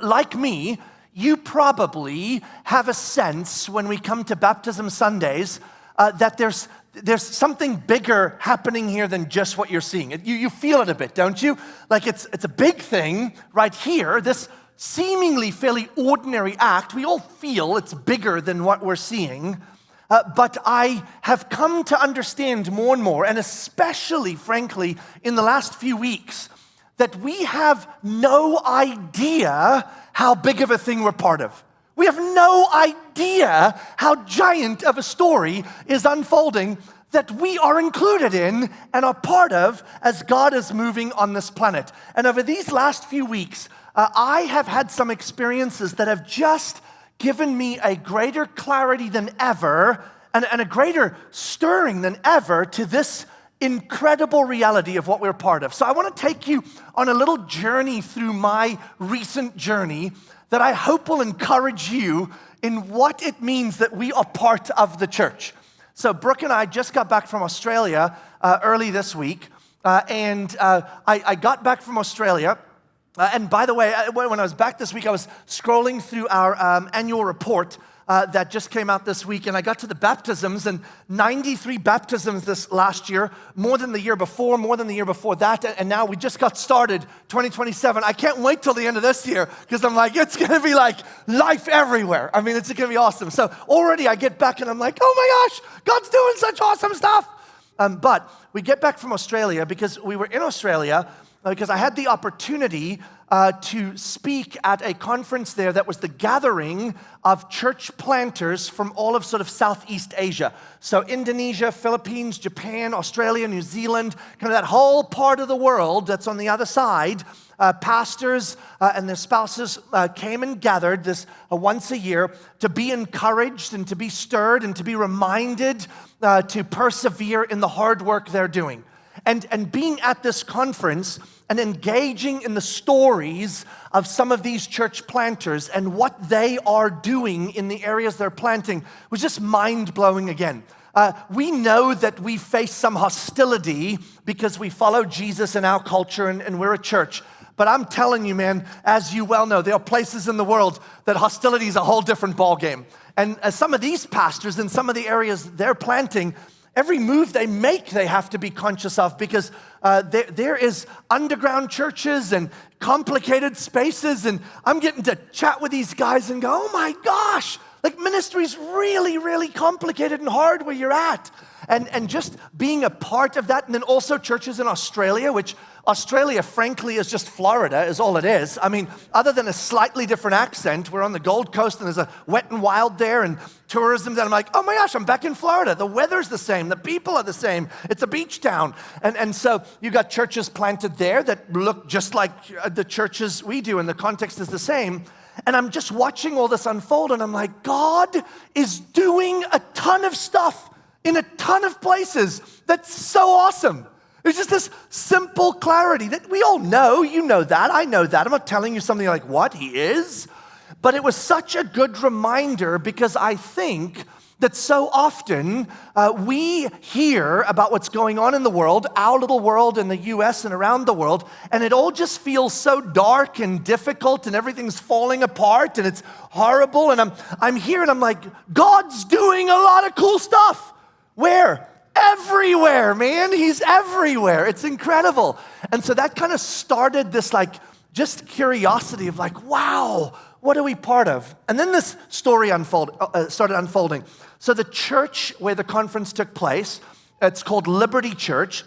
like me, you probably have a sense when we come to baptism Sundays that there's something bigger happening here than just what you're seeing. You feel it a bit, don't you? Like it's a big thing right here, this seemingly fairly ordinary act. We all feel it's bigger than what we're seeing. But I have come to understand more and more, and especially, frankly, in the last few weeks, that we have no idea how big of a thing we're part of. We have no idea how giant of a story is unfolding that we are included in and are part of as God is moving on this planet. And over these last few weeks, I have had some experiences that have just given me a greater clarity than ever and a greater stirring than ever to this incredible reality of what we're part of. So I want to take you on a little journey through my recent journey that I hope will encourage you in what it means that we are part of the church. So Brooke and I just got back from Australia early this week, and I got back from Australia. And by the way, when I was back this week, I was scrolling through our annual report that just came out this week, and I got to the baptisms, and 93 baptisms this last year, more than the year before, more than the year before that, and now we just got started, 2027. I can't wait till the end of this year, because I'm like, it's going to be like life everywhere. I mean, it's going to be awesome. So already I get back, and I'm like, oh my gosh, God's doing such awesome stuff. But we get back from Australia, because we were in Australia, because I had the opportunity to speak at a conference there that was the gathering of church planters from all of sort of Southeast Asia. So Indonesia, Philippines, Japan, Australia, New Zealand, kind of that whole part of the world that's on the other side. Pastors and their spouses came and gathered this once a year to be encouraged and to be stirred and to be reminded to persevere in the hard work they're doing. And being at this conference and engaging in the stories of some of these church planters and what they are doing in the areas they're planting was just mind-blowing again. We know that we face some hostility because we follow Jesus in our culture and we're a church. But I'm telling you, man, as you well know, there are places in the world that hostility is a whole different ballgame. And some of these pastors in some of the areas they're planting, every move they make, they have to be conscious of, because there is underground churches and complicated spaces, and I'm getting to chat with these guys and go, oh my gosh, like ministry's really, really complicated and hard where you're at. And just being a part of that, and then also churches in Australia, which Australia, frankly, is just Florida, is all it is. I mean, other than a slightly different accent, we're on the Gold Coast, and there's a wet and wild there, and tourism, and I'm like, oh my gosh, I'm back in Florida. The weather's the same. The people are the same. It's a beach town. And so you got churches planted there that look just like the churches we do, and the context is the same. And I'm just watching all this unfold, and I'm like, God is doing a ton of stuff in a ton of places. That's so awesome. It's just this simple clarity that we all know. You know that. I know that. I'm not telling you something like, what? He is? But it was such a good reminder, because I think that so often we hear about what's going on in the world, our little world in the U.S. and around the world, and it all just feels so dark and difficult, and everything's falling apart, and it's horrible. And I'm here, and I'm like, God's doing a lot of cool stuff. Where? Everywhere, man. He's everywhere. It's incredible. And so that kind of started this like just curiosity of like, wow, what are we part of? And then this story started unfolding. So the church where the conference took place, it's called Liberty Church.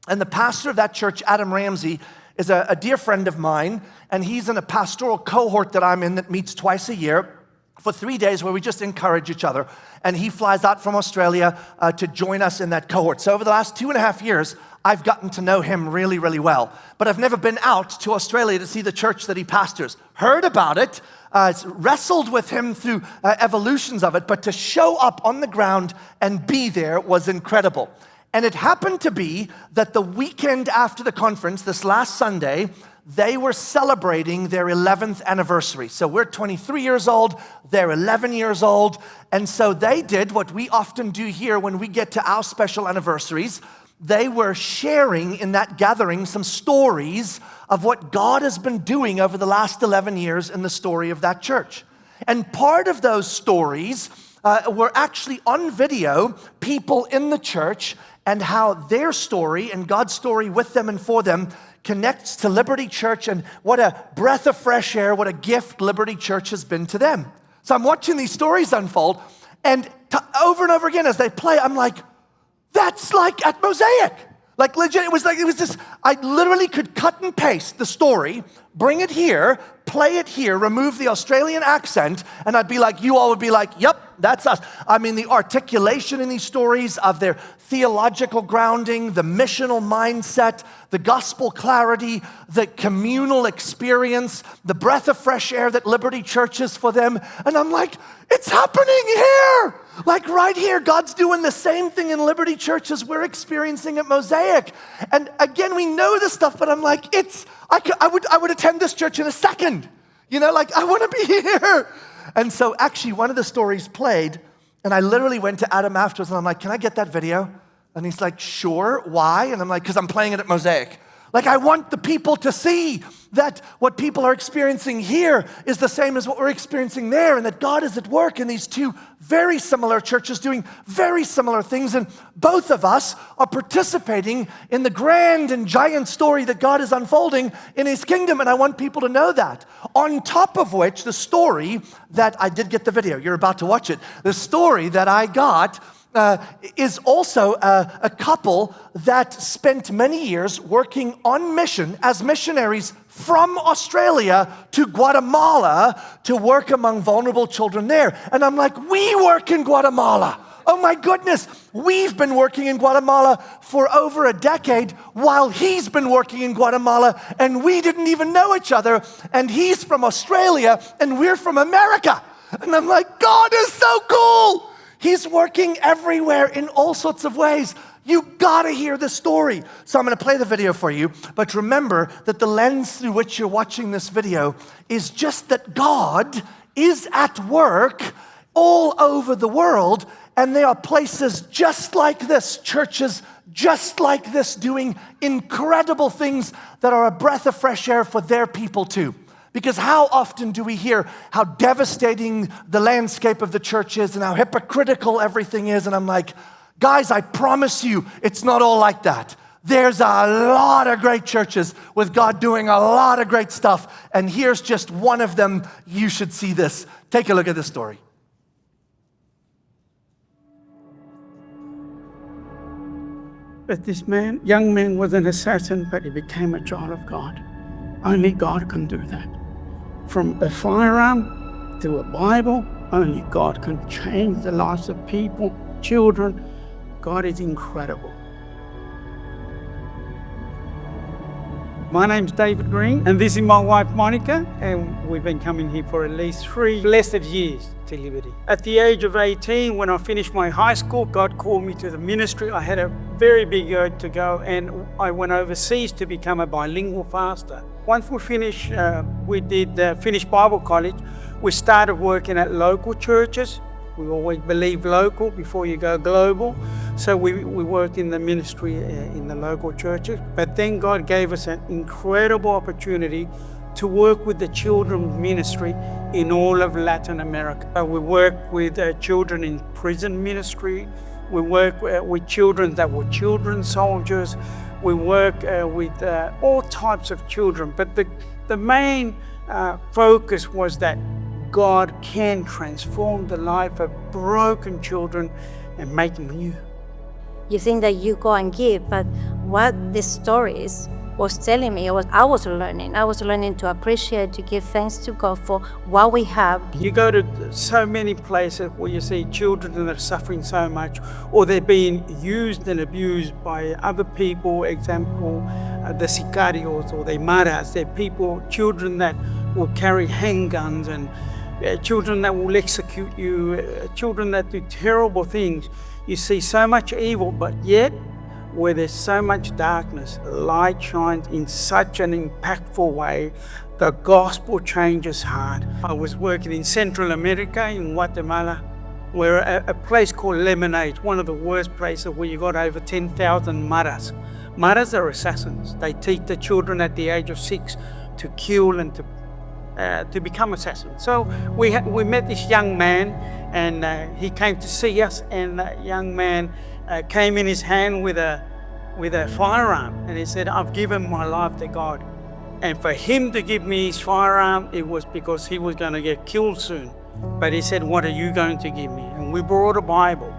And the pastor of that church, Adam Ramsey, is a dear friend of mine. And he's in a pastoral cohort that I'm in that meets twice a year for 3 days, where we just encourage each other. And he flies out from Australia to join us in that cohort. So over the last 2.5 years, I've gotten to know him really, really well. But I've never been out to Australia to see the church that he pastors. Heard about it, wrestled with him through evolutions of it, but to show up on the ground and be there was incredible. And it happened to be that the weekend after the conference, this last Sunday, they were celebrating their 11th anniversary. So we're 23 years old, they're 11 years old, and so they did what we often do here when we get to our special anniversaries. they were sharing in that gathering some stories of what God has been doing over the last 11 years in the story of that church. And part of those stories were actually on video, people in the church and how their story and God's story with them and for them connects to Liberty Church, and what a breath of fresh air, what a gift Liberty Church has been to them. So I'm watching these stories unfold, and over and over again as they play, I'm like, that's like at Mosaic. Like legit, it was this, I literally could cut and paste the story, bring it here, play it here, remove the Australian accent, and I'd be like, you all would be like, yep, that's us. I mean, the articulation in these stories of their theological grounding, the missional mindset, the gospel clarity, the communal experience, the breath of fresh air that Liberty Church is for them. And I'm like, it's happening here. Like right here, God's doing the same thing in Liberty Church as we're experiencing at Mosaic. And again, we know this stuff, but I'm like, I would attend this church in a second. You know, like I want to be here. And so actually one of the stories played, and I literally went to Adam afterwards and I'm like, can I get that video? And he's like, sure, why? And I'm like, because I'm playing it at Mosaic. Like I want the people to see that what people are experiencing here is the same as what we're experiencing there, and that God is at work in these two very similar churches doing very similar things, and both of us are participating in the grand and giant story that God is unfolding in His kingdom, and I want people to know that. On top of which, the story that I did get the video, you're about to watch it, the story that I got is also a couple that spent many years working on mission as missionaries from Australia to Guatemala to work among vulnerable children there. And I'm like, we work in Guatemala. Oh my goodness, we've been working in Guatemala for over a decade while he's been working in Guatemala, and we didn't even know each other, and he's from Australia and we're from America. And I'm like, God is so cool. He's working everywhere in all sorts of ways. You gotta hear the story. So I'm gonna play the video for you, but remember that the lens through which you're watching this video is just that God is at work all over the world, and there are places just like this, churches just like this, doing incredible things that are a breath of fresh air for their people too. Because how often do we hear how devastating the landscape of the church is and how hypocritical everything is? And I'm like, guys, I promise you, it's not all like that. There's a lot of great churches with God doing a lot of great stuff. And here's just one of them. You should see this. Take a look at this story. But this young man was an assassin, but he became a child of God. Only God can do that. From a firearm to a Bible, only God can change the lives of people, children. God is incredible. My name's David Green, and this is my wife Monica, and we've been coming here for at least 3 blessed years to Liberty. At the age of 18, when I finished my high school, God called me to the ministry. I had a very big urge to go, and I went overseas to become a bilingual pastor. Once we finished, we did finish Bible college. We started working at local churches. We always believe local before you go global. So we worked in the ministry in the local churches. But then God gave us an incredible opportunity to work with the children's ministry in all of Latin America. We work with children in prison ministry. We work with children that were children's soldiers. We work with all types of children. But the main focus was that God can transform the life of broken children and make them new. You think that you go and give, but what these stories was telling me, I was learning to appreciate, to give thanks to God for what we have. You go to so many places where you see children that are suffering so much, or they're being used and abused by other people, example, the sicarios or the maras. They're people, children that will carry handguns, and children that will execute you, children that do terrible things. You see so much evil, but yet where there's so much darkness, light shines in such an impactful way. The gospel changes heart. I was working in Central America, in Guatemala, We're at a place called Lemonade, one of the worst places where you got over 10,000 maras. Maras are assassins. They teach the children at the age of 6 to kill and to become assassins. So we met this young man, and he came to see us, and that young man came in his hand with a firearm, and he said, "I've given my life to God." And for him to give me his firearm, it was because he was going to get killed soon. But he said, "What are you going to give me?" And we brought a Bible.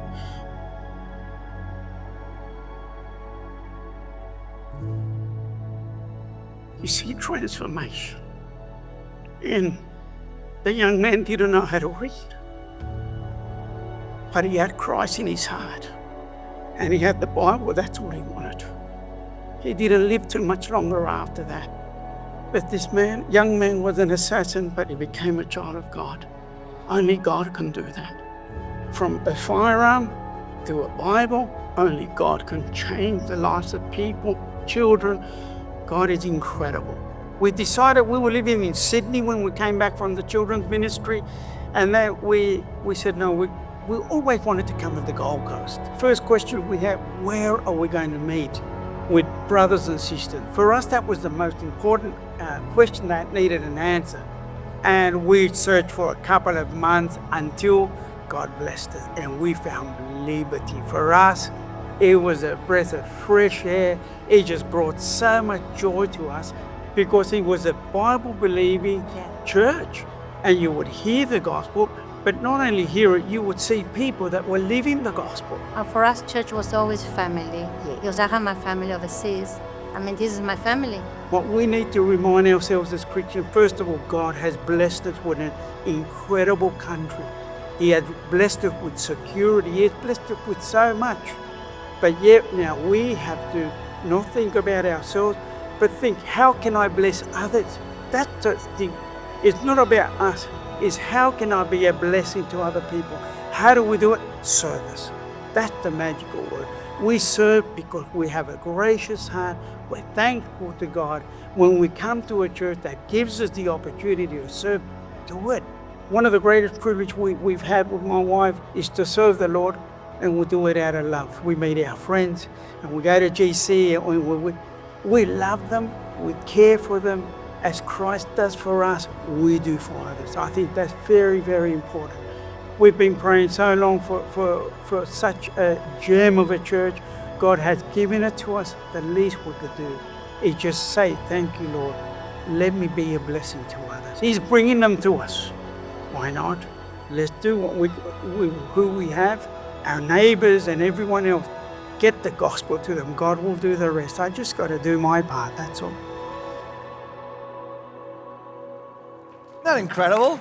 You see transformation. And the young man didn't know how to read, but he had Christ in his heart, and he had the Bible. That's all he wanted. He didn't live too much longer after that. But this young man was an assassin, but he became a child of God. Only God can do that. From a firearm to a Bible, only God can change the lives of people, children. God is incredible. We decided we were living in Sydney when we came back from the children's ministry, and then we said, no, we always wanted to come to the Gold Coast. First question we had, where are we going to meet with brothers and sisters? For us, that was the most important question that needed an answer. And we searched for a couple of months until God blessed us, and we found liberty. For us, it was a breath of fresh air. It just brought so much joy to us, because it was a Bible-believing church, and you would hear the gospel, but not only hear it, you would see people that were living the gospel. And for us, church was always family, because I have my family overseas. I mean, this is my family. What we need to remind ourselves as Christians, first of all, God has blessed us with an incredible country. He has blessed us with security. He has blessed us with so much. But yet now we have to not think about ourselves, but think, how can I bless others? That's the thing. It's not about us. It's how can I be a blessing to other people? How do we do it? Service. That's the magical word. We serve because we have a gracious heart. We're thankful to God. When we come to a church that gives us the opportunity to serve, do it. One of the greatest privileges we've had with my wife is to serve the Lord, and we do it out of love. We meet our friends, and we go to GC, and we love them, we care for them, as Christ does for us, we do for others. I think that's very, very important. We've been praying so long for such a gem of a church. God has given it to us. The least we could do is just say, thank you, Lord. Let me be a blessing to others. He's bringing them to us. Why not? Let's do what who we have, our neighbors and everyone else. Get the gospel to them. God will do the rest. I just got to do my part, that's all. Isn't that incredible?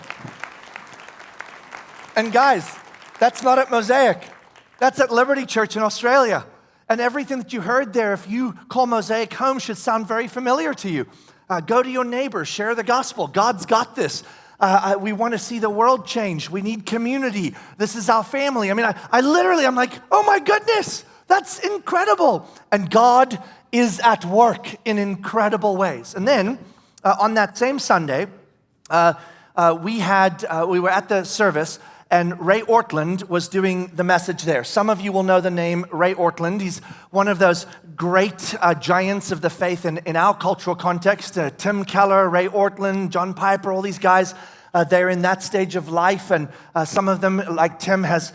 And guys, that's not at Mosaic. That's at Liberty Church in Australia. And everything that you heard there, if you call Mosaic home, should sound very familiar to you. Go to your neighbors, share the gospel. God's got this. We want to see the world change. We need community. This is our family. I mean, I'm like, oh my goodness, that's incredible. And God is at work in incredible ways. And then on that same Sunday, we were at the service, and Ray Ortland was doing the message there. Some of you will know the name Ray Ortland. He's one of those great giants of the faith in our cultural context. Tim Keller, Ray Ortland, John Piper, all these guys, they're in that stage of life, and some of them, like Tim, has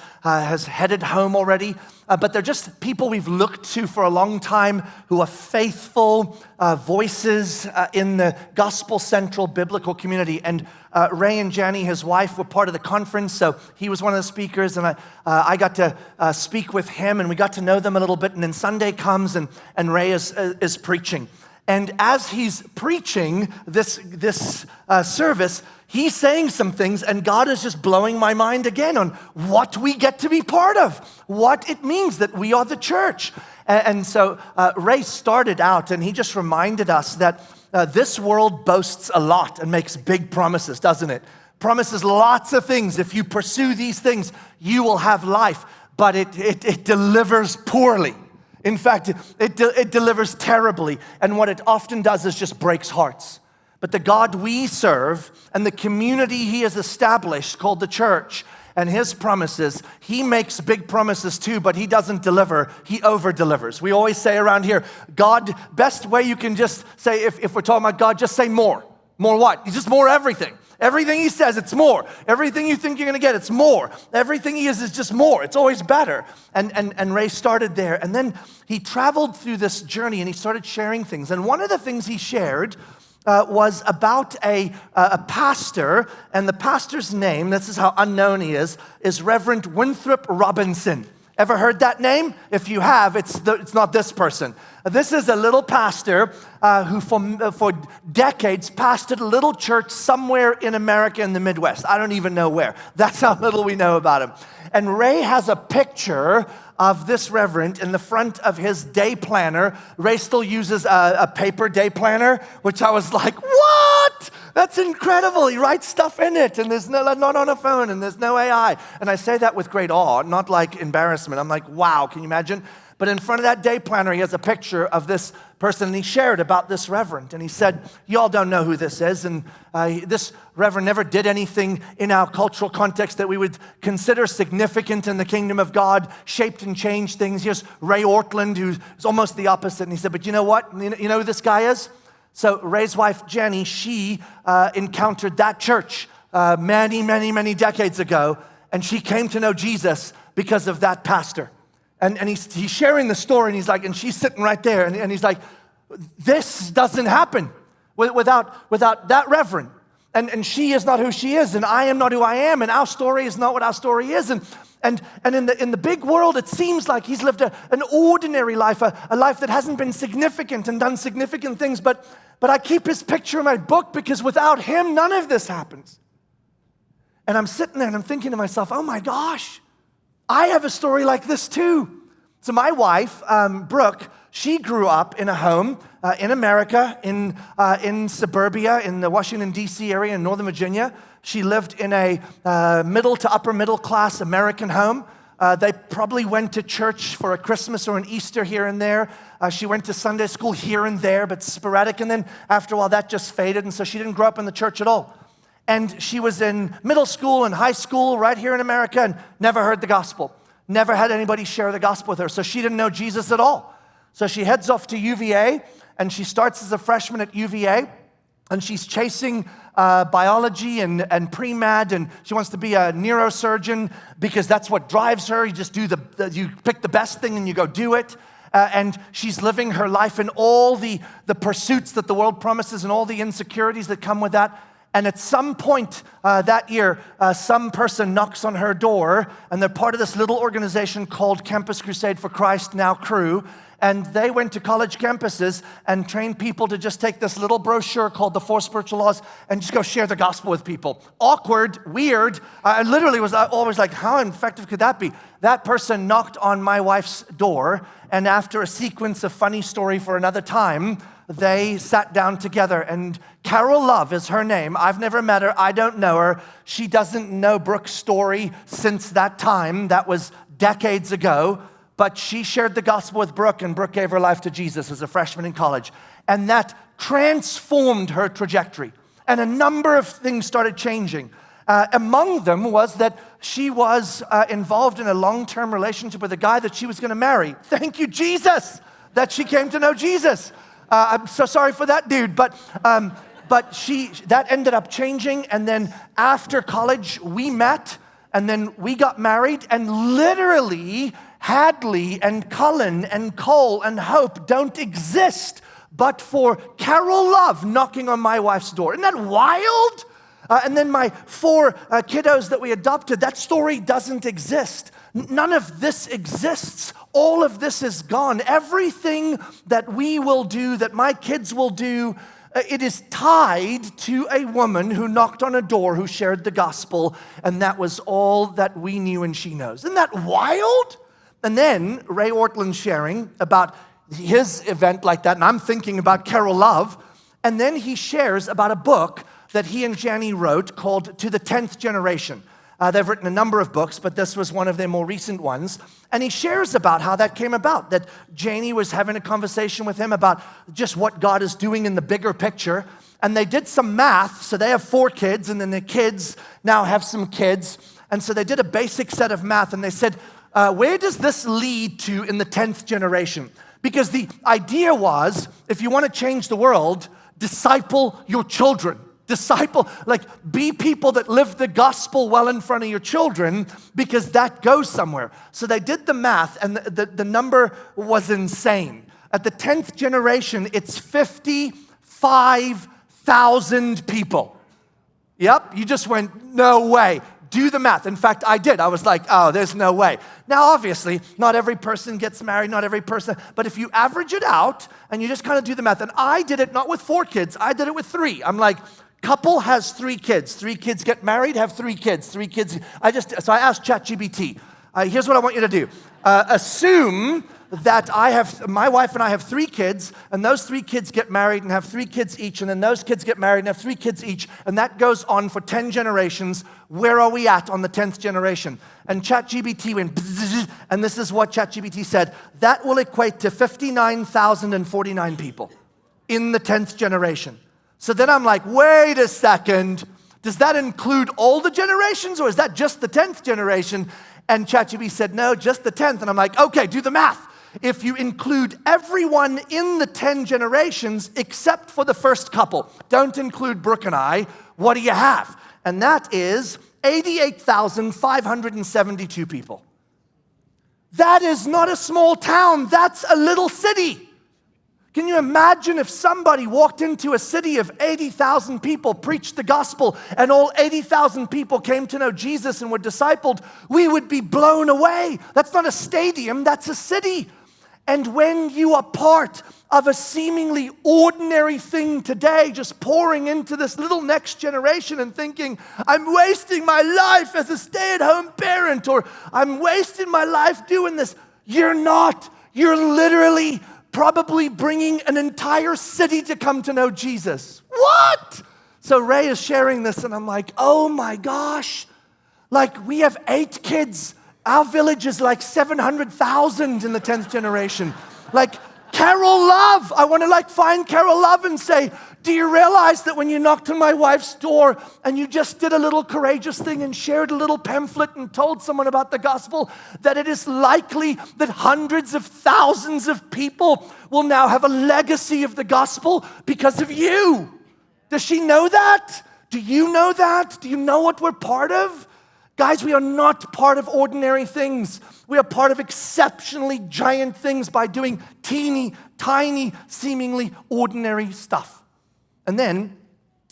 headed home already. But they're just people we've looked to for a long time who are faithful voices in the gospel-central biblical community. And Ray and Jenny, his wife, were part of the conference, so he was one of the speakers, and I got to speak with him, and we got to know them a little bit. And then Sunday comes, and Ray is preaching. And as he's preaching this service, he's saying some things, and God is just blowing my mind again on what we get to be part of, what it means that we are the church. And so Ray started out, and he just reminded us that this world boasts a lot and makes big promises, doesn't it? Promises lots of things. If you pursue these things, you will have life, but it delivers poorly. In fact, it delivers terribly, and what it often does is just breaks hearts. But the God we serve and the community He has established called the church and his promises. He makes big promises too, but he doesn't deliver. He over-delivers. We always say around here, God, best way you can just say, if we're talking about God, just say more. More what? Just more everything. Everything he says, it's more. Everything you think you're going to get, it's more. Everything he is just more. It's always better. And Ray started there. And then he traveled through this journey and he started sharing things. And one of the things he shared was about a pastor. And the pastor's name, this is how unknown he is Reverend Winthrop Robinson. Ever heard that name? If you have, it's not this person. This is a little pastor who for decades pastored a little church somewhere in America in the Midwest. I don't even know where. That's how little we know about him. And Ray has a picture of this reverend in the front of his day planner. Ray still uses a paper day planner, which I was like, what? That's incredible. He writes stuff in it, and there's not on a phone, and there's no AI. And I say that with great awe, not like embarrassment. I'm like, wow, can you imagine? But in front of that day planner, he has a picture of this person, and he shared about this reverend. And he said, you all don't know who this is, and this reverend never did anything in our cultural context that we would consider significant in the kingdom of God, shaped and changed things. Here's Ray Ortland, who's almost the opposite. And he said, but you know what? You know who this guy is? So Ray's wife, Jenny, she encountered that church many, many, many decades ago, and she came to know Jesus because of that pastor. And he's sharing the story, and he's like, and she's sitting right there, and he's like, this doesn't happen without that reverend. And she is not who she is, and I am not who I am, and our story is not what our story is. And in the big world, it seems like he's lived an ordinary life, a life that hasn't been significant and done significant things. But I keep his picture in my book because without him, none of this happens. And I'm sitting there and I'm thinking to myself, oh my gosh, I have a story like this too. So my wife, Brooke, she grew up in a home in America, in suburbia, in the Washington, D.C. area in Northern Virginia. She lived in a middle to upper middle class American home. They probably went to church for a Christmas or an Easter here and there. She went to Sunday school here and there, but sporadic. And then after a while, that just faded. And so she didn't grow up in the church at all. And she was in middle school and high school right here in America and never heard the gospel. Never had anybody share the gospel with her. So she didn't know Jesus at all. So she heads off to UVA, and she starts as a freshman at UVA. And she's chasing biology and pre-med, and she wants to be a neurosurgeon because that's what drives her. You just you pick the best thing and you go do it. And she's living her life in all the pursuits that the world promises and all the insecurities that come with that. And at some point that year, some person knocks on her door, and they're part of this little organization called Campus Crusade for Christ, now Cru. And they went to college campuses and trained people to just take this little brochure called The Four Spiritual Laws and just go share the gospel with people. Awkward, weird. I literally was always like, how effective could that be? That person knocked on my wife's door, and after a sequence of funny story for another time, they sat down together. And Carol Love is her name. I've never met her. I don't know her. She doesn't know Brooke's story since that time. That was decades ago. But she shared the gospel with Brooke, and Brooke gave her life to Jesus as a freshman in college. And that transformed her trajectory. And a number of things started changing. Among them was that she was involved in a long-term relationship with a guy that she was going to marry. Thank you, Jesus, that she came to know Jesus. I'm so sorry for that dude, but that ended up changing. And then after college, we met, and then we got married, and literally Hadley and Cullen and Cole and Hope don't exist but for Carol Love knocking on my wife's door. Isn't that wild? And then my 4 kiddos that we adopted, that story doesn't exist. None of this exists. All of this is gone. Everything that we will do, that my kids will do, it is tied to a woman who knocked on a door, who shared the gospel, and that was all that we knew and she knows. Isn't that wild? And then Ray Ortland sharing about his event like that, and I'm thinking about Carol Love, and then he shares about a book that he and Janie wrote called To the 10th Generation. They've written a number of books, but this was one of their more recent ones. And he shares about how that came about, that Janie was having a conversation with him about just what God is doing in the bigger picture. And they did some math, so they have 4 kids, and then the kids now have some kids. And so they did a basic set of math, and they said, where does this lead to in the 10th generation? Because the idea was, if you want to change the world, disciple your children. Disciple, like be people that live the gospel well in front of your children, because that goes somewhere. So they did the math, and the number was insane. At the 10th generation, it's 55,000 people. Yep, you just went, no way. Do the math. In fact, I did. I was like, oh, there's no way. Now, obviously, not every person gets married, not every person, but if you average it out and you just kind of do the math, and I did it not with 4 kids, I did it with 3. I'm like, couple has 3 kids. 3 kids get married, have 3 kids. 3 kids. So I asked ChatGPT, here's what I want you to do. Assume that my wife and I have 3 kids, and those 3 kids get married and have 3 kids each, and then those kids get married and have 3 kids each, and that goes on for 10 generations. Where are we at on the 10th generation? And ChatGPT went, and this is what ChatGPT said. That will equate to 59,049 people in the 10th generation. So then I'm like, wait a second. Does that include all the generations, or is that just the 10th generation? And ChatGPT said, no, just the 10th. And I'm like, okay, do the math. If you include everyone in the 10 generations except for the first couple, don't include Brooke and I, what do you have? And that is 88,572 people. That is not a small town, that's a little city. Can you imagine if somebody walked into a city of 80,000 people, preached the gospel, and all 80,000 people came to know Jesus and were discipled? We would be blown away. That's not a stadium, that's a city. And when you are part of a seemingly ordinary thing today, just pouring into this little next generation and thinking, I'm wasting my life as a stay-at-home parent, or I'm wasting my life doing this. You're not. You're literally probably bringing an entire city to come to know Jesus. What? So Ray is sharing this, and I'm like, oh my gosh. Like, we have 8 kids. Our village is like 700,000 in the 10th generation. Like, Carol Love. I want to find Carol Love and say, do you realize that when you knocked on my wife's door and you just did a little courageous thing and shared a little pamphlet and told someone about the gospel, that it is likely that hundreds of thousands of people will now have a legacy of the gospel because of you? Does she know that? Do you know that? Do you know what we're part of? Guys, we are not part of ordinary things. We are part of exceptionally giant things by doing teeny, tiny, seemingly ordinary stuff. And then,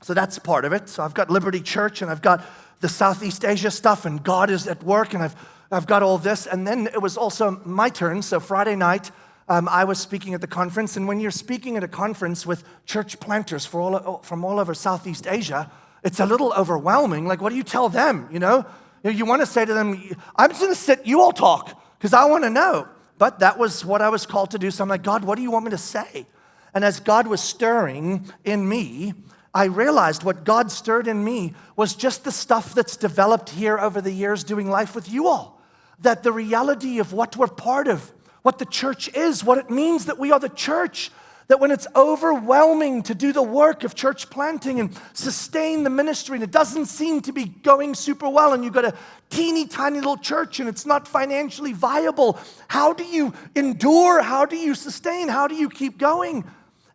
so that's part of it. So I've got Liberty Church, and I've got the Southeast Asia stuff, and God is at work, and I've got all this. And then it was also my turn. So Friday night, I was speaking at the conference. And when you're speaking at a conference with church planters from all over Southeast Asia, it's a little overwhelming. Like, what do you tell them, You want to say to them, I'm just going to sit, you all talk, because I want to know. But that was what I was called to do. So I'm like, God, what do you want me to say? And as God was stirring in me, I realized what God stirred in me was just the stuff that's developed here over the years doing life with you all. That the reality of what we're part of, what the church is, what it means that we are the church, that when it's overwhelming to do the work of church planting and sustain the ministry, and it doesn't seem to be going super well, and you've got a teeny tiny little church and it's not financially viable, how do you endure? How do you sustain? How do you keep going?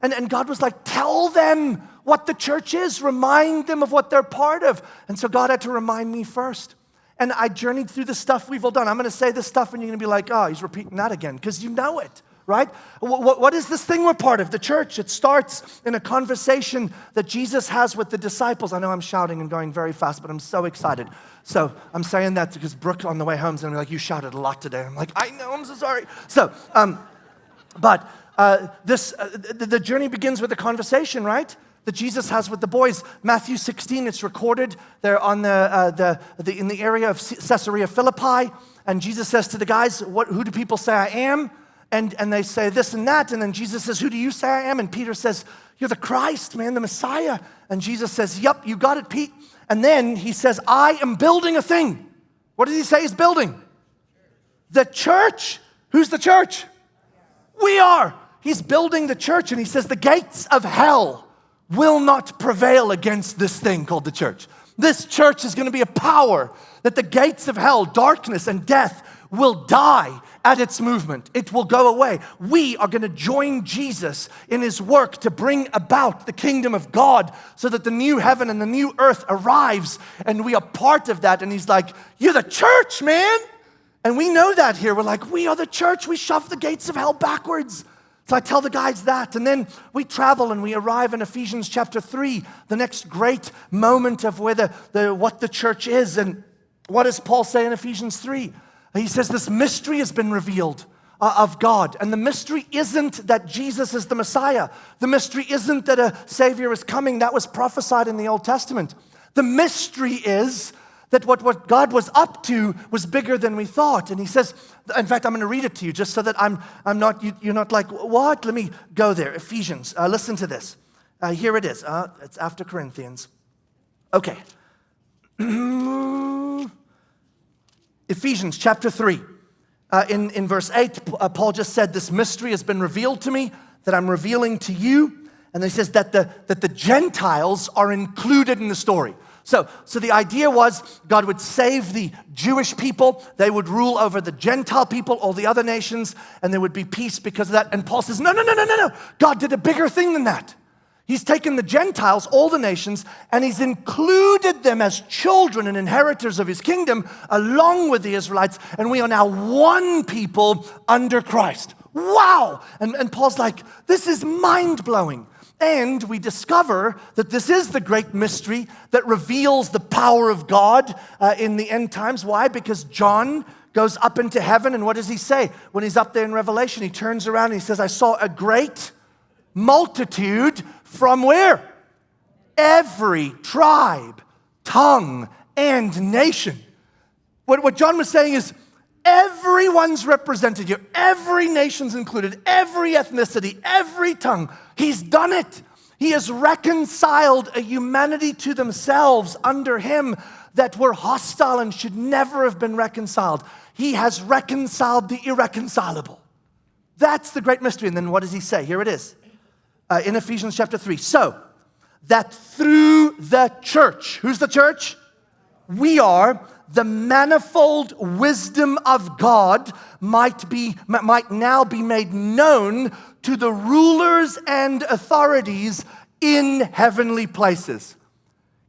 And God was like, tell them what the church is. Remind them of what they're part of. And so God had to remind me first. And I journeyed through the stuff we've all done. I'm going to say this stuff and you're going to be like, oh, he's repeating that again, because you know it. Right? What is this thing we're part of? The church. It starts in a conversation that Jesus has with the disciples. I know I'm shouting and going very fast, but I'm so excited. So I'm saying that because Brooke on the way home is going to be like, you shouted a lot today. I'm like, I know, I'm so sorry. So, the journey begins with a conversation, right? That Jesus has with the boys. Matthew 16, it's recorded. They're on in the area of Caesarea Philippi. And Jesus says to the guys, who do people say I am? And they say this and that, and then Jesus says, who do you say I am? And Peter says, you're the Christ, man, the Messiah. And Jesus says, yep, you got it, Pete. And then he says, I am building a thing. What does he say he's building? The church. Who's the church? We are. He's building the church, and he says, the gates of hell will not prevail against this thing called the church. This church is going to be a power that the gates of hell, darkness, and death will die at its movement. It will go away. We are going to join Jesus in his work to bring about the kingdom of God so that the new heaven and the new earth arrives, and we are part of that. And he's like, you're the church, man. And we know that here. We're like, we are the church. We shove the gates of hell backwards. So I tell the guys that, and then we travel and we arrive in Ephesians chapter 3, the next great moment of where what the church is. And what does Paul say in Ephesians 3? He says this mystery has been revealed of God. And the mystery isn't that Jesus is the Messiah. The mystery isn't that a Savior is coming. That was prophesied in the Old Testament. The mystery is that what God was up to was bigger than we thought. And he says, in fact, I'm going to read it to you just so that you're not like, what? Let me go there. Ephesians, listen to this. Here it is. It's after Corinthians. Okay. Ephesians chapter 3. In verse 8, Paul just said, this mystery has been revealed to me that I'm revealing to you. And then he says that the Gentiles are included in the story. So the idea was God would save the Jewish people. They would rule over the Gentile people, all the other nations, and there would be peace because of that. And Paul says, no. God did a bigger thing than that. He's taken the Gentiles, all the nations, and he's included them as children and inheritors of his kingdom along with the Israelites. And we are now one people under Christ. Wow! And Paul's like, this is mind-blowing. And we discover that this is the great mystery that reveals the power of God in the end times. Why? Because John goes up into heaven, and what does he say? When he's up there in Revelation, he turns around and he says, I saw a great multitude from where? Every tribe, tongue, and nation. What John was saying is, everyone's represented here. Every nation's included. Every ethnicity. Every tongue. He's done it. He has reconciled a humanity to themselves under him that were hostile and should never have been reconciled. He has reconciled the irreconcilable. That's the great mystery. And then what does he say? Here it is. In Ephesians chapter 3. So, that through the church, who's the church? We are the manifold wisdom of God might now be made known to the rulers and authorities in heavenly places.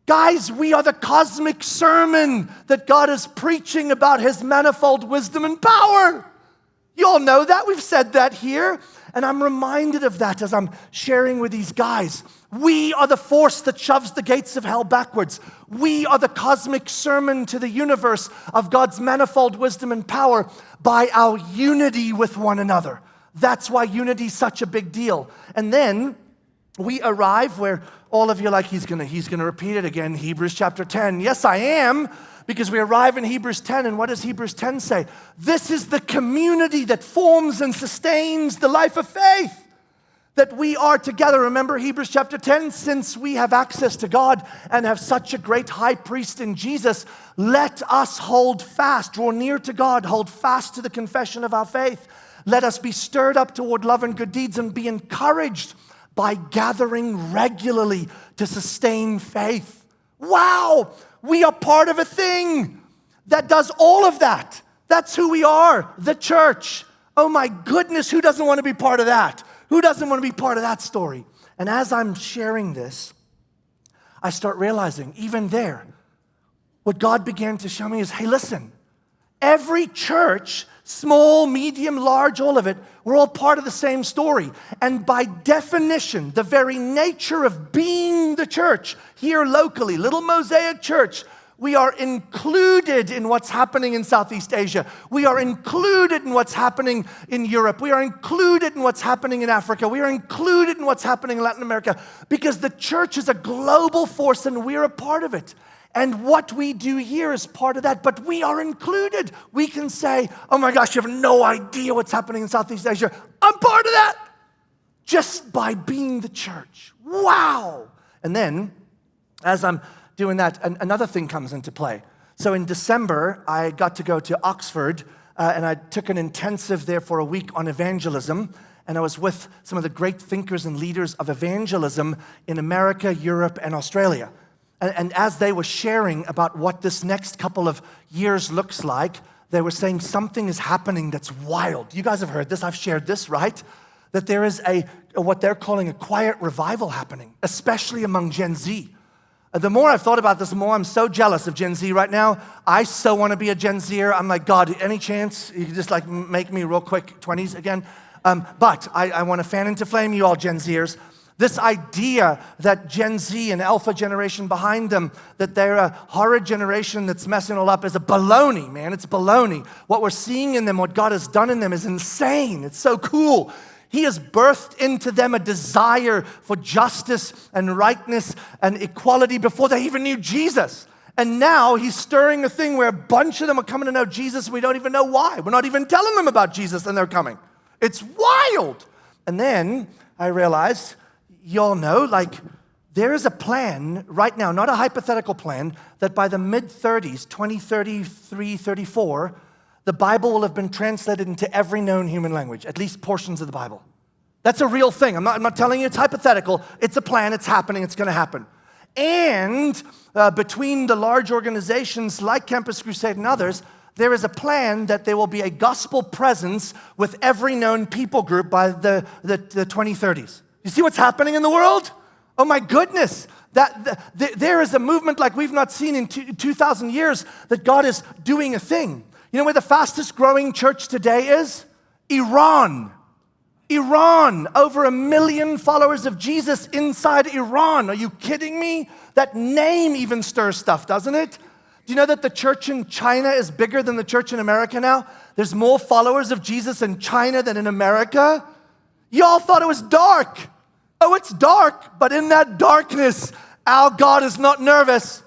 Guys, we are the cosmic sermon that God is preaching about his manifold wisdom and power. You all know that. We've said that here. And I'm reminded of that as I'm sharing with these guys. We are the force that shoves the gates of hell backwards. We are the cosmic sermon to the universe of God's manifold wisdom and power by our unity with one another. That's why unity is such a big deal. And then we arrive where all of you are like, he's gonna repeat it again, Hebrews chapter 10. Yes, I am, because we arrive in Hebrews 10, and what does Hebrews 10 say? This is the community that forms and sustains the life of faith. That we are together. Remember Hebrews chapter 10? Since we have access to God and have such a great high priest in Jesus, let us hold fast, draw near to God, hold fast to the confession of our faith. Let us be stirred up toward love and good deeds and be encouraged by gathering regularly to sustain faith. Wow! We are part of a thing that does all of that. That's who we are, the church. Oh my goodness, who doesn't want to be part of that? Who doesn't want to be part of that story? And as I'm sharing this, I start realizing, even there, what God began to show me is, hey, listen, every church, small, medium, large, all of it, we're all part of the same story. And by definition, the very nature of being the church, here locally, Little Mosaic Church, we are included in what's happening in Southeast Asia. We are included in what's happening in Europe. We are included in what's happening in Africa. We are included in what's happening in Latin America because the church is a global force and we're a part of it. And what we do here is part of that, but we are included. We can say, oh my gosh, you have no idea what's happening in Southeast Asia. I'm part of that just by being the church. Wow. And then, as I'm doing that, another thing comes into play. So in December, I got to go to Oxford, and I took an intensive there for a week on evangelism, and I was with some of the great thinkers and leaders of evangelism in America, Europe, and Australia. And as they were sharing about what this next couple of years looks like, they were saying something is happening that's wild. You guys have heard this. I've shared this, right? That there is what they're calling a quiet revival happening, especially among Gen Z. The more I've thought about this, the more I'm so jealous of Gen Z right now. I so want to be a Gen Zer. I'm like, God, any chance you could just like make me real quick 20s again? But I want to fan into flame you all Gen Zers. This idea that Gen Z and Alpha generation behind them, that they're a horrid generation that's messing all up is a baloney, man. It's baloney. What we're seeing in them, what God has done in them is insane. It's so cool. He has birthed into them a desire for justice and rightness and equality before they even knew Jesus. And now he's stirring a thing where a bunch of them are coming to know Jesus and we don't even know why. We're not even telling them about Jesus and they're coming. It's wild. And then I realized, y'all know, like, there is a plan right now, not a hypothetical plan, that by the mid-30s, 2033, 34, the Bible will have been translated into every known human language, at least portions of the Bible. That's a real thing. I'm not telling you it's hypothetical. It's a plan. It's happening. It's going to happen. And between the large organizations like Campus Crusade and others, there is a plan that there will be a gospel presence with every known people group by the 2030s. You see what's happening in the world? Oh my goodness. There is a movement like we've not seen in 2,000 years that God is doing a thing. You know where the fastest growing church today is? Iran. Iran. Over 1 million followers of Jesus inside Iran. Are you kidding me? That name even stirs stuff, doesn't it? Do you know that the church in China is bigger than the church in America now? There's more followers of Jesus in China than in America. Y'all thought it was dark. Oh, it's dark, but in that darkness, our God is not nervous.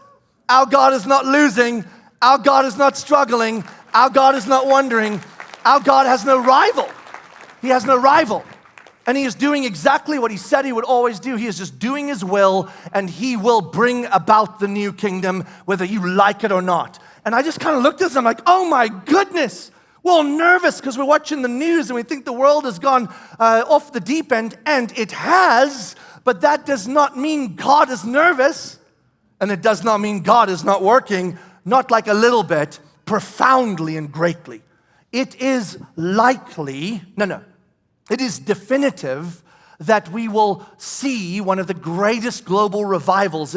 Our God is not losing. Our God is not struggling. Our God is not wondering. Our God has no rival. He has no rival. And he is doing exactly what he said he would always do. He is just doing his will, and he will bring about the new kingdom, whether you like it or not. And I just kind of looked at this, and I'm like, oh my goodness. We're all nervous because we're watching the news and we think the world has gone off the deep end, and it has, but that does not mean God is nervous, and it does not mean God is not working, not like a little bit, profoundly and greatly. It is likely, it is definitive that we will see one of the greatest global revivals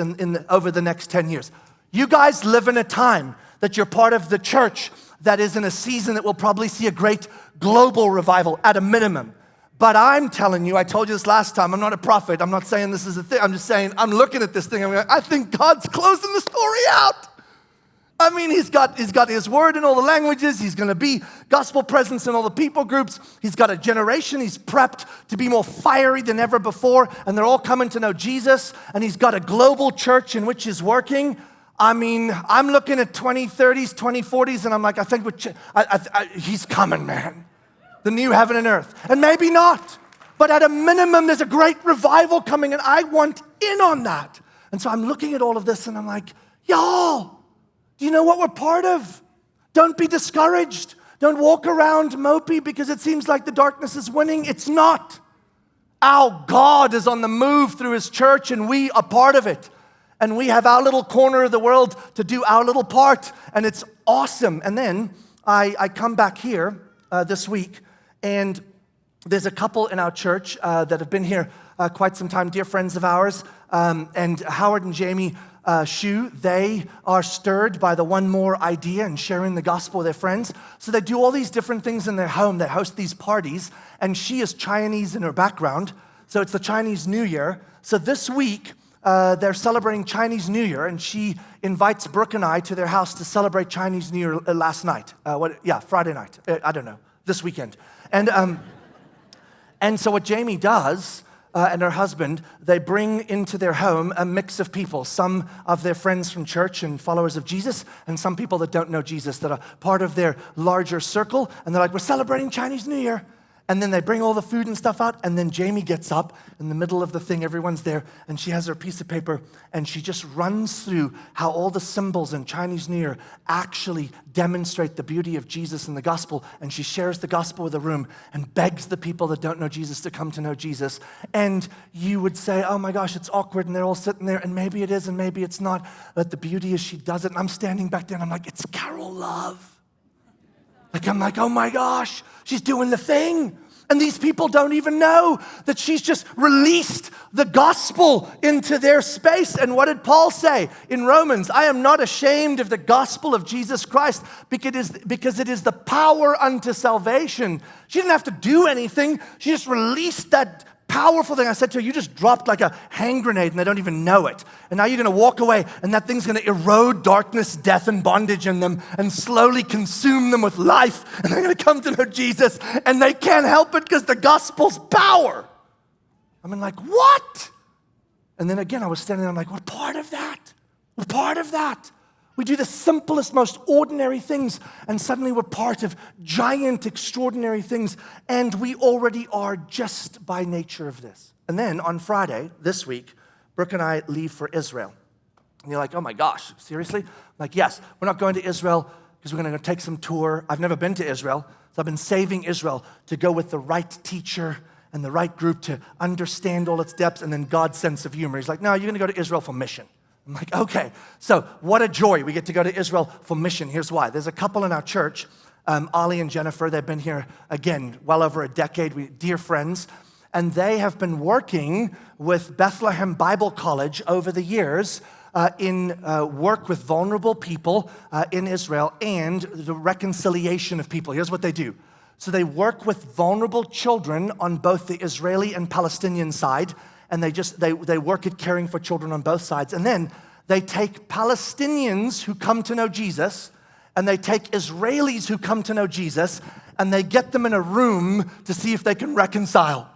over the next 10 years. You guys live in a time that you're part of the church that is in a season that will probably see a great global revival at a minimum. But I'm telling you, I told you this last time, I'm not a prophet. I'm not saying this is a thing. I'm just saying, I'm looking at this thing. I think God's closing the story out. I mean, he's got his word in all the languages. He's going to be gospel presence in all the people groups. He's got a generation. He's prepped to be more fiery than ever before. And they're all coming to know Jesus. And he's got a global church in which he's working. I mean, I'm looking at 2030s, 2040s, and I'm like, I think he's coming, man. The new heaven and earth. And maybe not. But at a minimum, there's a great revival coming, and I want in on that. And so I'm looking at all of this, and I'm like, y'all, do you know what we're part of? Don't be discouraged. Don't walk around mopey because it seems like the darkness is winning. It's not. Our God is on the move through his church, and we are part of it. And we have our little corner of the world to do our little part, and it's awesome. And then I come back here this week, and there's a couple in our church that have been here quite some time, dear friends of ours, and Howard and Jamie Shu, they are stirred by the one more idea and sharing the gospel with their friends. So they do all these different things in their home. They host these parties, and she is Chinese in her background, so it's the Chinese New Year. So this week, they're celebrating Chinese New Year, and she invites Brooke and I to their house to celebrate Chinese New Year last night. Friday night. I don't know, this weekend. And so what Jamie does, and her husband, they bring into their home a mix of people, some of their friends from church and followers of Jesus, and some people that don't know Jesus that are part of their larger circle. And they're like, we're celebrating Chinese New Year. And then they bring all the food and stuff out, and then Jamie gets up in the middle of the thing, everyone's there, and she has her piece of paper, and she just runs through how all the symbols in Chinese New Year actually demonstrate the beauty of Jesus and the gospel, and she shares the gospel with the room and begs the people that don't know Jesus to come to know Jesus. And you would say, oh my gosh, it's awkward, and they're all sitting there, and maybe it is, and maybe it's not, but the beauty is she does it, and I'm standing back there, and I'm like, it's Carol Love. Like, I'm like, oh my gosh, she's doing the thing. And these people don't even know that she's just released the gospel into their space. And what did Paul say in Romans? I am not ashamed of the gospel of Jesus Christ because it is the power unto salvation. She didn't have to do anything. She just released that powerful thing. I said to her, you just dropped like a hand grenade and they don't even know it. And now you're going to walk away and that thing's going to erode darkness, death, and bondage in them and slowly consume them with life. And they're going to come to know Jesus and they can't help it because the gospel's power. I mean, like, what? And then again, I was standing there, I'm like, we're part of that. We're part of that. We do the simplest, most ordinary things, and suddenly we're part of giant, extraordinary things, and we already are just by nature of this. And then on Friday, this week, Brooke and I leave for Israel. And you're like, oh my gosh, seriously? I'm like, yes, we're not going to Israel because we're going to go take some tour. I've never been to Israel, so I've been saving Israel to go with the right teacher and the right group to understand all its depths, and then God's sense of humor. He's like, no, you're going to go to Israel for mission. I'm like, okay, so what a joy. We get to go to Israel for mission. Here's why. There's a couple in our church, Ali and Jennifer. They've been here, again, well over a decade, dear friends. And they have been working with Bethlehem Bible College over the years in work with vulnerable people in Israel and the reconciliation of people. Here's what they do. So they work with vulnerable children on both the Israeli and Palestinian side, and they work at caring for children on both sides. And then they take Palestinians who come to know Jesus, and they take Israelis who come to know Jesus, and they get them in a room to see if they can reconcile.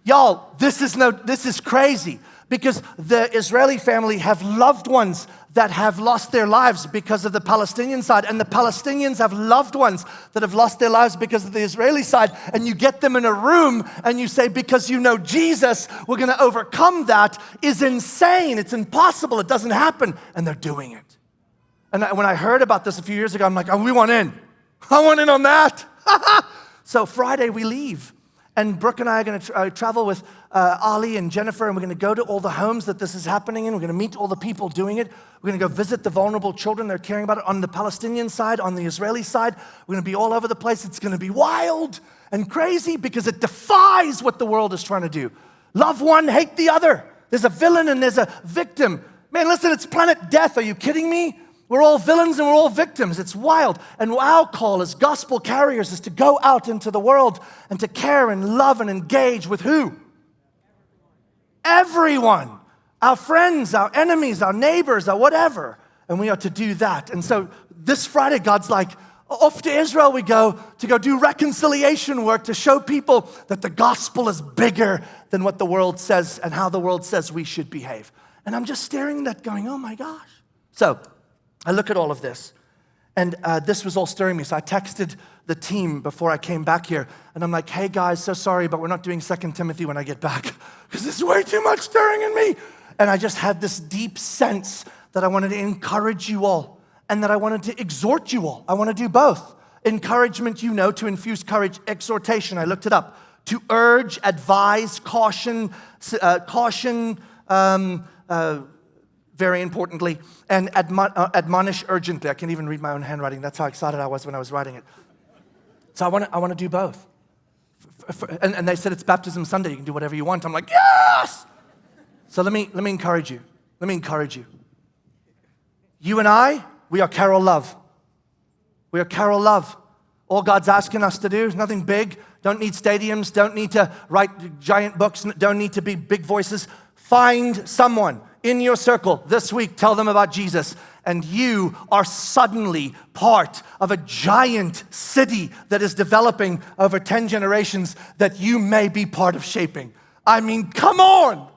Y'all, this is crazy, because the Israeli family have loved ones that have lost their lives because of the Palestinian side, and the Palestinians have loved ones that have lost their lives because of the Israeli side, and you get them in a room and you say, because you know Jesus, we're going to overcome that, is insane. It's impossible. It doesn't happen. And they're doing it. And when I heard about this a few years ago, I'm like, oh, we want in. I want in on that. So Friday we leave. And Brooke and I are going to travel with Ali and Jennifer, and we're going to go to all the homes that this is happening in. We're going to meet all the people doing it. We're going to go visit the vulnerable children. They're caring about it on the Palestinian side, on the Israeli side. We're going to be all over the place. It's going to be wild and crazy because it defies what the world is trying to do. Love one, hate the other. There's a villain and there's a victim. Man, listen, it's planet death. Are you kidding me? We're all villains and we're all victims. It's wild. And our call as gospel carriers is to go out into the world and to care and love and engage with who? Everyone. Our friends, our enemies, our neighbors, our whatever. And we are to do that. And so this Friday, God's like, off to Israel we go to go do reconciliation work to show people that the gospel is bigger than what the world says and how the world says we should behave. And I'm just staring at that going, oh my gosh. So I look at all of this, and this was all stirring me. So I texted the team before I came back here, and I'm like, hey guys, so sorry, but we're not doing 2 Timothy when I get back, because there's way too much stirring in me. And I just had this deep sense that I wanted to encourage you all, and that I wanted to exhort you all. I want to do both. Encouragement, to infuse courage. Exhortation, I looked it up. To urge, advise, caution, very importantly, and admonish urgently. I can't even read my own handwriting. That's how excited I was when I was writing it. So I want to do both. And they said it's Baptism Sunday. You can do whatever you want. I'm like, yes! So let me encourage you. Let me encourage you. You and I, we are Carol Love. We are Carol Love. All God's asking us to do is nothing big. Don't need stadiums. Don't need to write giant books. Don't need to be big voices. Find someone in your circle this week, tell them about Jesus, and you are suddenly part of a giant city that is developing over 10 generations that you may be part of shaping. I mean, come on.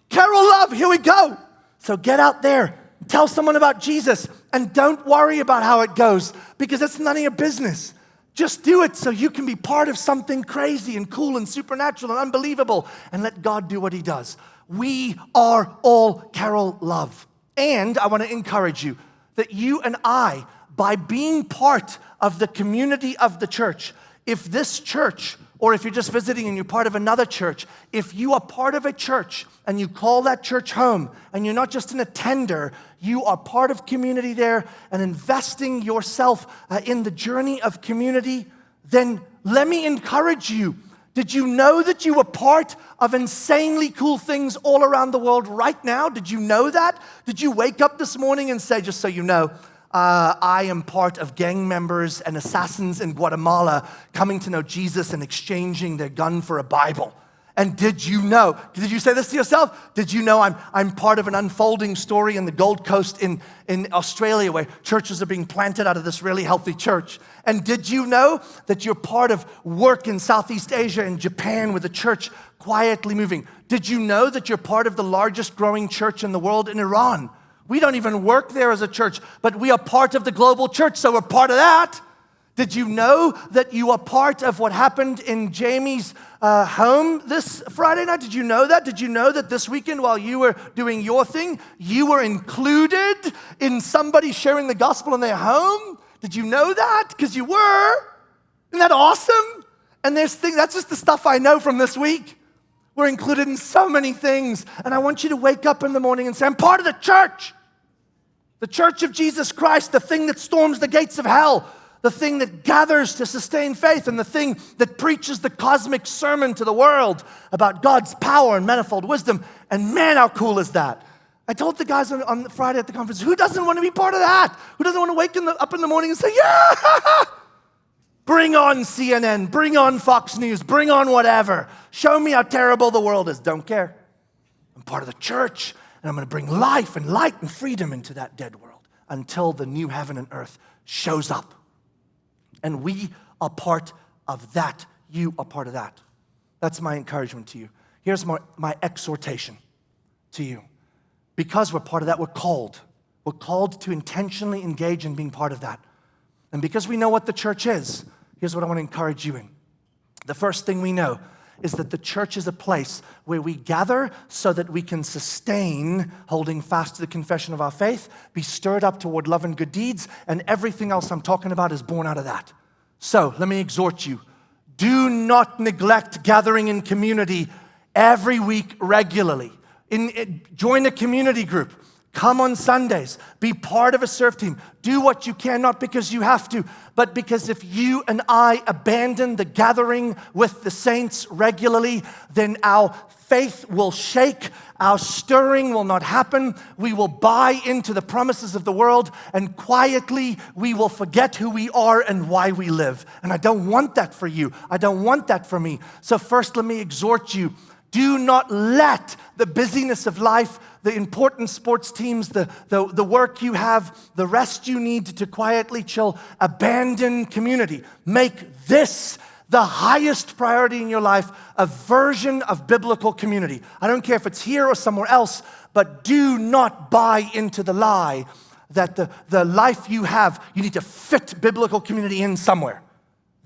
Carol Love, here we go. So get out there, tell someone about Jesus, and don't worry about how it goes, because it's none of your business. Just do it so you can be part of something crazy and cool and supernatural and unbelievable, and let God do what he does. We are all Carol Love. And I want to encourage you that you and I, by being part of the community of the church, if this church, or if you're just visiting and you're part of another church, if you are part of a church and you call that church home and you're not just an attender, you are part of community there and investing yourself in the journey of community, then let me encourage you. Did you know that you were part of insanely cool things all around the world right now? Did you know that? Did you wake up this morning and say, just so you know, I am part of gang members and assassins in Guatemala coming to know Jesus and exchanging their gun for a Bible? And did you know, did you say this to yourself? Did you know I'm part of an unfolding story in the Gold Coast in Australia where churches are being planted out of this really healthy church? And did you know that you're part of work in Southeast Asia and Japan with the church quietly moving? Did you know that you're part of the largest growing church in the world in Iran? We don't even work there as a church, but we are part of the global church, so we're part of that. Did you know that you are part of what happened in Jamie's home this Friday night? Did you know that? Did you know that this weekend while you were doing your thing, you were included in somebody sharing the gospel in their home? Did you know that? Because you were. Isn't that awesome? And there's things, that's just the stuff I know from this week. We're included in so many things. And I want you to wake up in the morning and say, I'm part of the church. The church of Jesus Christ, the thing that storms the gates of hell, the thing that gathers to sustain faith, and the thing that preaches the cosmic sermon to the world about God's power and manifold wisdom. And man, how cool is that? I told the guys on Friday at the conference, who doesn't want to be part of that? Who doesn't want to wake up in the morning and say, yeah, bring on CNN, bring on Fox News, bring on whatever. Show me how terrible the world is. Don't care. I'm part of the church. And I'm going to bring life and light and freedom into that dead world until the new heaven and earth shows up. And we are part of that. You are part of that. That's my encouragement to you. Here's my exhortation to you. Because we're part of that, we're called. We're called to intentionally engage in being part of that. And because we know what the church is, here's what I want to encourage you in. The first thing we know is that the church is a place where we gather so that we can sustain holding fast to the confession of our faith, be stirred up toward love and good deeds, and everything else I'm talking about is born out of that. So let me exhort you. Do not neglect gathering in community every week regularly. Join a community group. Come on Sundays. Be part of a serve team. Do what you can, not because you have to, but because if you and I abandon the gathering with the saints regularly, then our faith will shake, our stirring will not happen, we will buy into the promises of the world, and quietly we will forget who we are and why we live. And I don't want that for you. I don't want that for me. So first, let me exhort you. Do not let the busyness of life, the important sports teams, the work you have, the rest you need to quietly chill, abandon community. Make this the highest priority in your life, a version of biblical community. I don't care if it's here or somewhere else, but do not buy into the lie that the life you have, you need to fit biblical community in somewhere.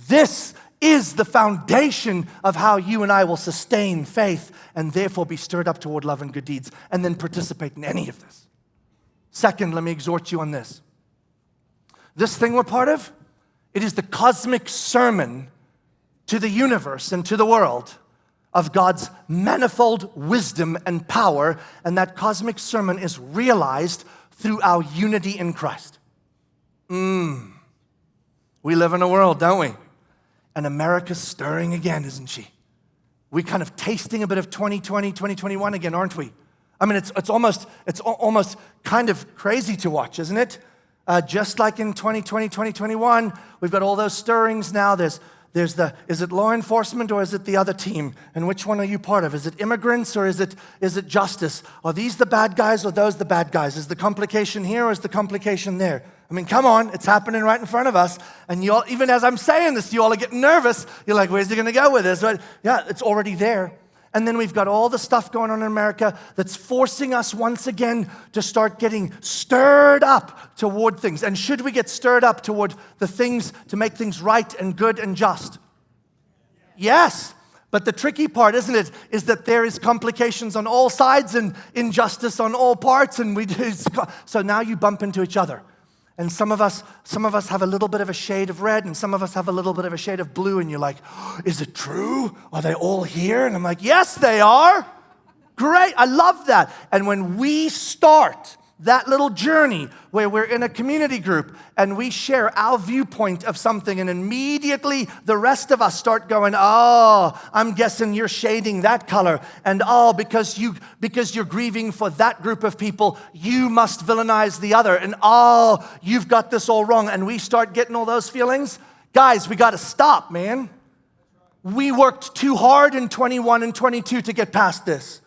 This is the foundation of how you and I will sustain faith and therefore be stirred up toward love and good deeds and then participate in any of this. Second, let me exhort you on this. This thing we're part of, it is the cosmic sermon to the universe and to the world of God's manifold wisdom and power, and that cosmic sermon is realized through our unity in Christ. We live in a world, don't we? And America's stirring again, isn't she? We're kind of tasting a bit of 2020, 2021 again, aren't we? I mean, it's almost kind of crazy to watch, isn't it? Just like in 2020, 2021, we've got all those stirrings now. Is it law enforcement or is it the other team? And which one are you part of? Is it immigrants or is it justice? Are these the bad guys or those the bad guys? Is the complication here or is the complication there? I mean, come on, it's happening right in front of us. And you all, even as I'm saying this, you all are getting nervous. You're like, where's he going to go with this? But yeah, it's already there. And then we've got all the stuff going on in America that's forcing us once again to start getting stirred up toward things. And should we get stirred up toward the things to make things right and good and just? Yes. But the tricky part, isn't it, is that there is complications on all sides and injustice on all parts. And so now you bump into each other. And some of us have a little bit of a shade of red, and some of us have a little bit of a shade of blue, and you're like, oh, is it true? Are they all here? And I'm like, yes, they are. Great, I love that. And when we start that little journey where we're in a community group and we share our viewpoint of something, and immediately the rest of us start going, oh, I'm guessing you're shading that color, and oh, because you're grieving for that group of people, you must villainize the other, and oh, you've got this all wrong, and we start getting all those feelings. Guys, we got to stop, man. We worked too hard in 21 and 22 to get past this.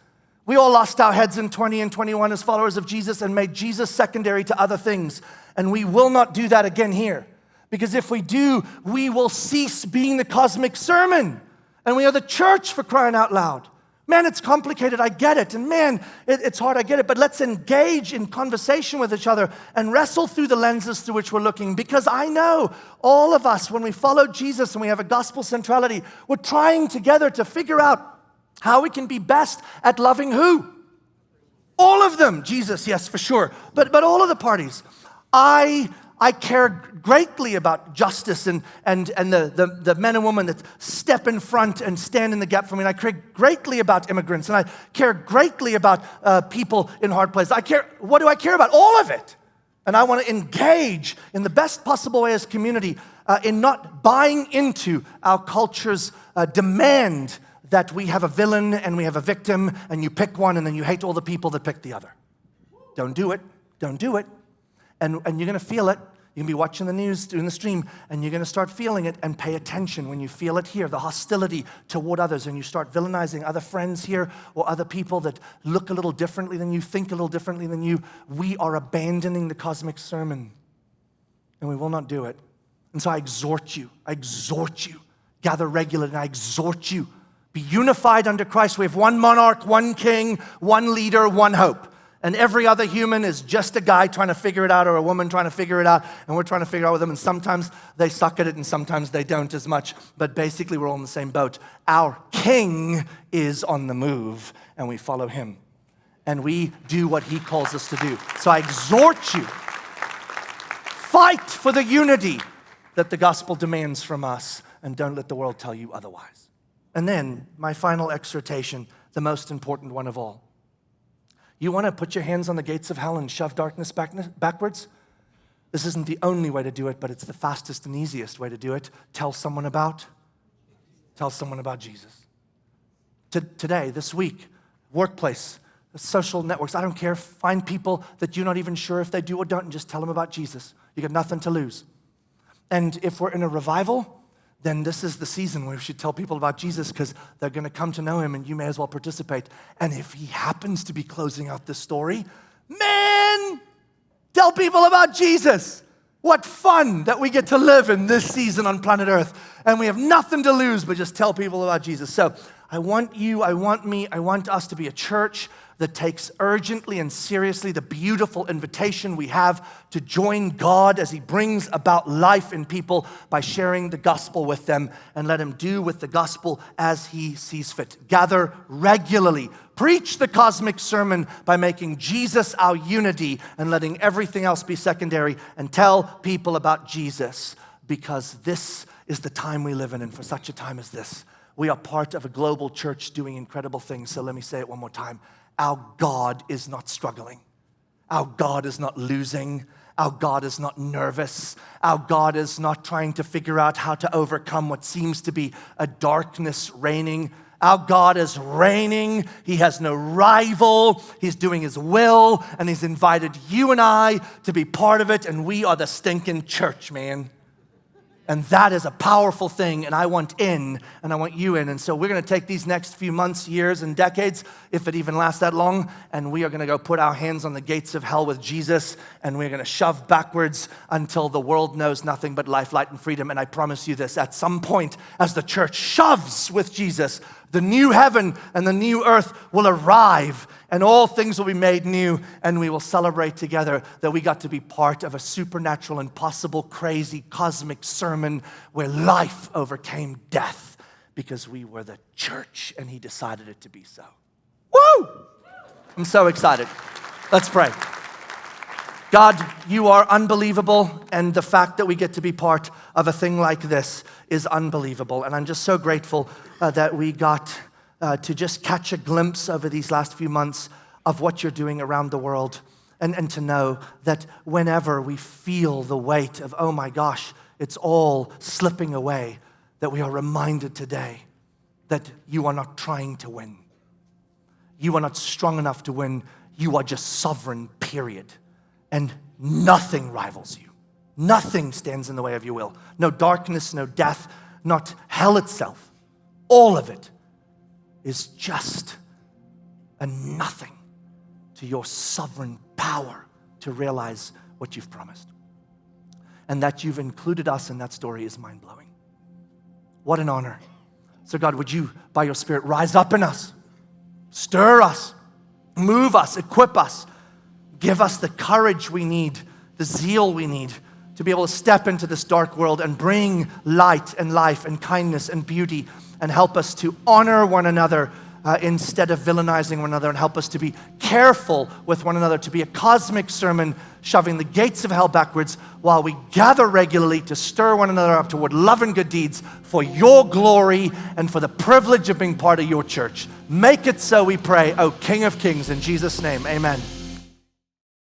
We all lost our heads in 20 and 21 as followers of Jesus and made Jesus secondary to other things. And we will not do that again here. Because if we do, we will cease being the cosmic sermon. And we are the church, for crying out loud. Man, it's complicated, I get it. And man, it's hard, I get it. But let's engage in conversation with each other and wrestle through the lenses through which we're looking. Because I know all of us, when we follow Jesus and we have a gospel centrality, we're trying together to figure out how we can be best at loving who? All of them. Jesus, yes, for sure. But all of the parties. I care greatly about justice and the men and women that step in front and stand in the gap for me. And I care greatly about immigrants. And I care greatly about people in hard places. What do I care about? All of it. And I want to engage in the best possible way as community in not buying into our culture's demand that we have a villain and we have a victim, and you pick one and then you hate all the people that pick the other. Don't do it. Don't do it. And you're going to feel it. You can be watching the news, doing the stream, and you're going to start feeling it, and pay attention when you feel it here, the hostility toward others, and you start villainizing other friends here or other people that look a little differently than you, think a little differently than you. We are abandoning the cosmic sermon, and we will not do it. And so I exhort you, gather regularly, and I exhort you, be unified under Christ. We have one monarch, one king, one leader, one hope. And every other human is just a guy trying to figure it out, or a woman trying to figure it out, and we're trying to figure it out with them. And sometimes they suck at it, and sometimes they don't as much. But basically, we're all in the same boat. Our king is on the move, and we follow him. And we do what he calls us to do. So I exhort you, fight for the unity that the gospel demands from us, and don't let the world tell you otherwise. And then, my final exhortation, the most important one of all. You want to put your hands on the gates of hell and shove darkness backwards? This isn't the only way to do it, but it's the fastest and easiest way to do it. Tell someone about Jesus. Today, this week, workplace, social networks, I don't care. Find people that you're not even sure if they do or don't, and just tell them about Jesus. You got nothing to lose. And if we're in a revival, then this is the season where we should tell people about Jesus, because they're going to come to know him, and you may as well participate. And if he happens to be closing out this story, man, tell people about Jesus. What fun that we get to live in this season on planet Earth, and we have nothing to lose but just tell people about Jesus. So I want you, I want us to be a church that takes urgently and seriously the beautiful invitation we have to join God as he brings about life in people by sharing the gospel with them, and let him do with the gospel as he sees fit. Gather regularly. Preach the cosmic sermon by making Jesus our unity and letting everything else be secondary, and tell people about Jesus, because this is the time we live in, and for such a time as this, we are part of a global church doing incredible things. So let me say it one more time. Our God is not struggling. Our God is not losing. Our God is not nervous. Our God is not trying to figure out how to overcome what seems to be a darkness reigning. Our God is reigning. He has no rival. He's doing his will, and he's invited you and I to be part of it, and we are the stinking church, man. And that is a powerful thing, and I want in, and I want you in. And so we're going to take these next few months, years, and decades, if it even lasts that long, and we are going to go put our hands on the gates of hell with Jesus, and we're going to shove backwards until the world knows nothing but life, light, and freedom. And I promise you this, at some point, as the church shoves with Jesus, The new heaven and the new earth will arrive, and all things will be made new, and we will celebrate together that we got to be part of a supernatural, impossible, crazy, cosmic sermon where life overcame death because we were the church, and he decided it to be so. Woo! I'm so excited. Let's pray. God, you are unbelievable, and the fact that we get to be part of a thing like this is unbelievable. And I'm just so grateful that we got to just catch a glimpse over these last few months of what you're doing around the world, and to know that whenever we feel the weight of, oh my gosh, it's all slipping away, that we are reminded today that you are not trying to win. You are not strong enough to win. You are just sovereign, period. And nothing rivals you. Nothing stands in the way of your will. No darkness, no death, not hell itself. All of it is just a nothing to your sovereign power to realize what you've promised. And that you've included us in that story is mind-blowing. What an honor. So God, would you, by your Spirit, rise up in us, stir us, move us, equip us, give us the courage we need, the zeal we need to be able to step into this dark world and bring light and life and kindness and beauty, and help us to honor one another instead of villainizing one another, and help us to be careful with one another, to be a cosmic sermon shoving the gates of hell backwards while we gather regularly to stir one another up toward love and good deeds for your glory and for the privilege of being part of your church. Make it so, we pray, O King of Kings, in Jesus' name, amen.